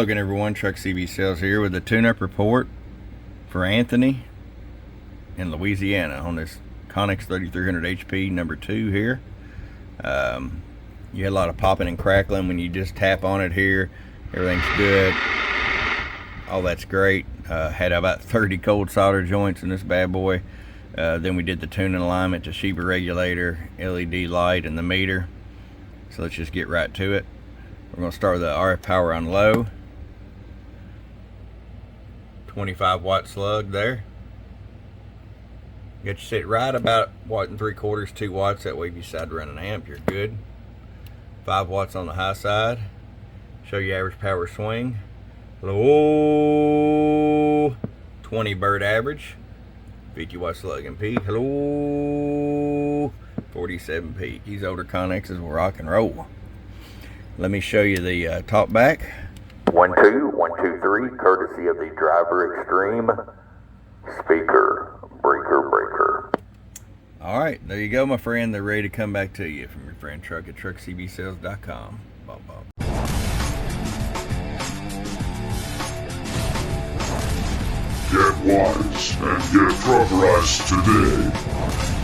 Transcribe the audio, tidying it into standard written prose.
Hello again everyone, Truck CB Sales here with a tune-up report for Anthony in Louisiana on this Connex 3300 HP number 2 here. You had a lot of popping and crackling when you just tap on it here. Everything's good. All that's great. Had about 30 cold solder joints in this bad boy. Then we did the tuning alignment to Sheba regulator, LED light, and the meter. So let's just get right to it. We're going to start with the RF power on low. 25 watt slug there. Get you set right about 1 3/4, 2 watts. That way if you decide to run an amp, you're good. 5 watts on the high side. Show you average power swing. Hello. 20 bird average. 50 watt slug and peak. Hello. 47 peak. These older Connexes will rock and roll. Let me show you the top back. 1 2 1 2 3, courtesy of the Driver Extreme speaker breaker. All right, there you go, my friend. They're ready to come back to you from your friend Truck at truckcbsales.com. Bop, bop. Get wise and get truckerized today.